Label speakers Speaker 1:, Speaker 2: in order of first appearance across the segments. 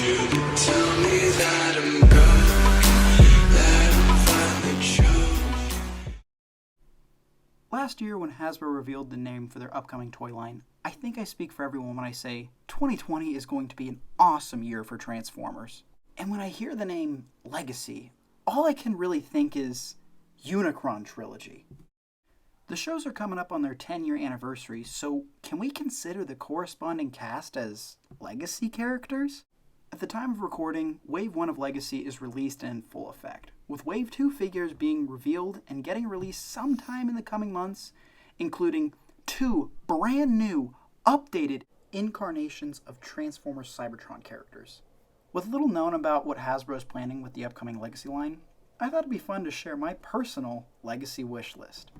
Speaker 1: Tell me that I'm good, that I'm finally chosen.
Speaker 2: Last year, when Hasbro revealed the name for their upcoming toy line, I think I speak for everyone when I say 2020 is going to be an awesome year for Transformers. And when I hear the name Legacy, all I can really think is Unicron Trilogy. The shows are coming up on their 10-year anniversary, so can we consider the corresponding cast as Legacy characters? At the time of recording, Wave 1 of Legacy is released and in full effect, with Wave 2 figures being revealed and getting released sometime in the coming months, including 2 brand new, updated incarnations of Transformers Cybertron characters. With little known about what Hasbro is planning with the upcoming Legacy line, I thought it'd be fun to share my personal Legacy wish list.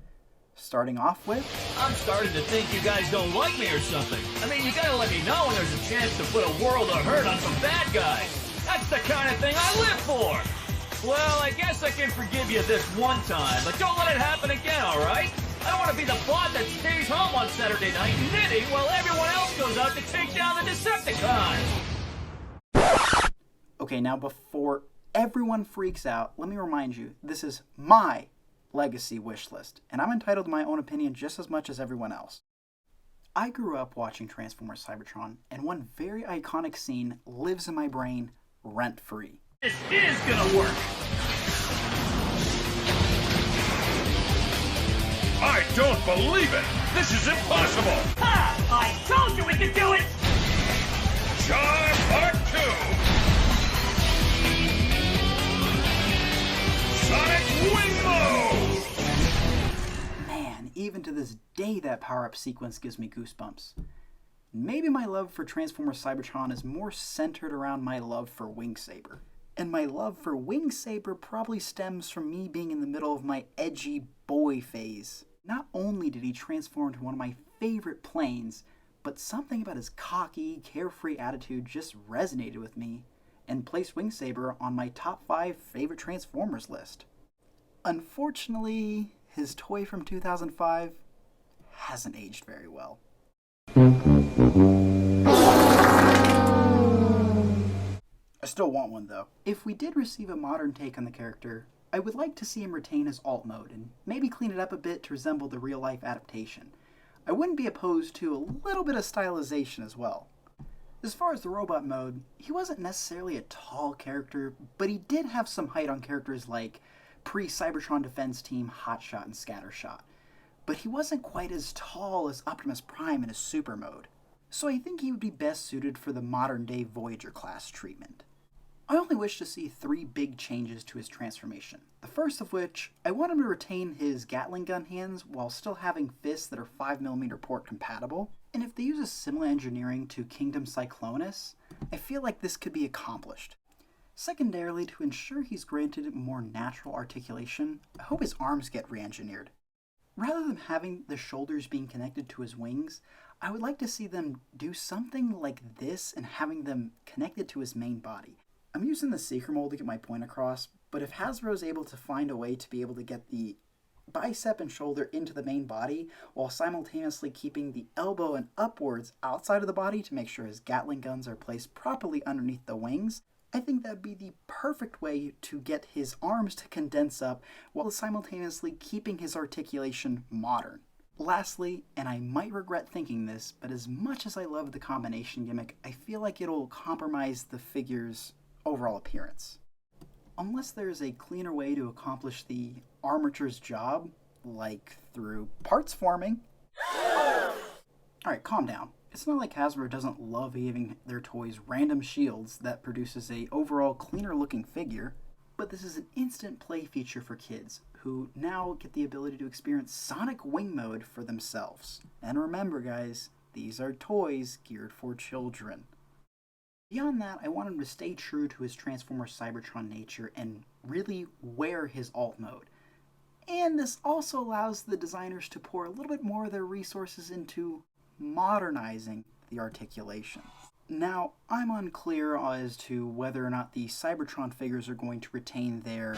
Speaker 2: Starting off with...
Speaker 3: I'm starting to think you guys don't like me or something. I mean, you gotta let me know when there's a chance to put a world of hurt on some bad guys. That's the kind of thing I live for. Well, I guess I can forgive you this one time, but don't let it happen again, alright? I don't want to be the bot that stays home on Saturday night knitting while everyone else goes out to take down the Decepticons.
Speaker 2: Okay, now before everyone freaks out, let me remind you, this is my Legacy wish list, and I'm entitled to my own opinion just as much as everyone else. I grew up watching Transformers Cybertron, and one very iconic scene lives in my brain rent-free.
Speaker 3: This is gonna work.
Speaker 4: I don't believe it! This is impossible!
Speaker 3: Ha! I told you we could do it!
Speaker 4: Charge Part 2! Sonic Wing Mode!
Speaker 2: Man, even to this day that power-up sequence gives me goosebumps. Maybe my love for Transformers Cybertron is more centered around my love for Wingsaber. And my love for Wingsaber probably stems from me being in the middle of my edgy boy phase. Not only did he transform into one of my favorite planes, but something about his cocky, carefree attitude just resonated with me and placed Wingsaber on my top 5 favorite Transformers list. Unfortunately, his toy from 2005 hasn't aged very well. I still want one though. If we did receive a modern take on the character, I would like to see him retain his alt mode and maybe clean it up a bit to resemble the real life adaptation. I wouldn't be opposed to a little bit of stylization as well. As far as the robot mode, he wasn't necessarily a tall character, but he did have some height on characters like pre-Cybertron Defense Team Hotshot and Scattershot. But he wasn't quite as tall as Optimus Prime in his super mode, so I think he would be best suited for the modern day Voyager class treatment. I only wish to see 3 big changes to his transformation. The first of which, I want him to retain his Gatling gun hands while still having fists that are 5mm port compatible. And if they use a similar engineering to Kingdom Cyclonus, I feel like this could be accomplished. Secondarily, to ensure he's granted more natural articulation, I hope his arms get re-engineered. Rather than having the shoulders being connected to his wings, I would like to see them do something like this and having them connected to his main body. I'm using the Seeker mold to get my point across, but if Hasbro is able to find a way to be able to get the bicep and shoulder into the main body while simultaneously keeping the elbow and upwards outside of the body to make sure his Gatling guns are placed properly underneath the wings, I think that'd be the perfect way to get his arms to condense up while simultaneously keeping his articulation modern. Lastly, and I might regret thinking this, but as much as I love the combination gimmick, I feel like it'll compromise the figure's overall appearance. Unless there's a cleaner way to accomplish the armature's job, like through parts forming. Alright, calm down. It's not like Hasbro doesn't love giving their toys random shields that produces a overall cleaner looking figure, but this is an instant play feature for kids, who now get the ability to experience Sonic Wing Mode for themselves. And remember guys, these are toys geared for children. Beyond that, I want him to stay true to his Transformers Cybertron nature and really wear his alt mode. And this also allows the designers to pour a little bit more of their resources into modernizing the articulation. Now, I'm unclear as to whether or not the Cybertron figures are going to retain their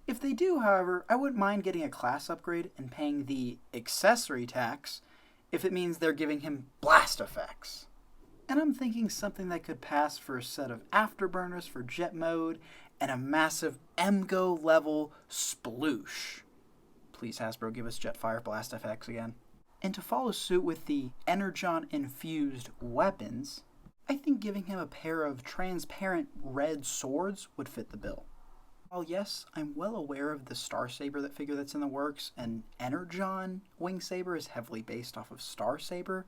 Speaker 2: If they do, however, I wouldn't mind getting a class upgrade and paying the accessory tax if it means they're giving him blast effects. And I'm thinking something that could pass for a set of afterburners for jet mode and a massive MGO level sploosh. Please, Hasbro, give us Jetfire blast effects again. And to follow suit with the Energon-infused weapons, I think giving him a pair of transparent red swords would fit the bill. While yes, I'm well aware of the Starsaber figure that's in the works, and Energon Wingsaber is heavily based off of Starsaber,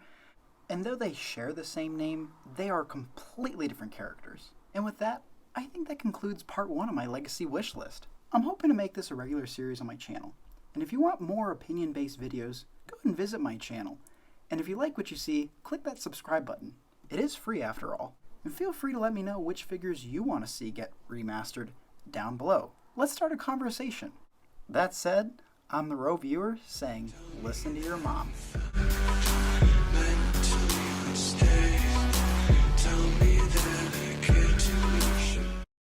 Speaker 2: and though they share the same name, they are completely different characters. And with that, I think that concludes part 1 of my Legacy wish list. I'm hoping to make this a regular series on my channel, and if you want more opinion-based videos, go and visit my channel. And if you like what you see, click that subscribe button. It is free after all. And feel free to let me know which figures you want to see get remastered down below. Let's start a conversation. That said, I'm the Roe viewer saying, listen to your mom.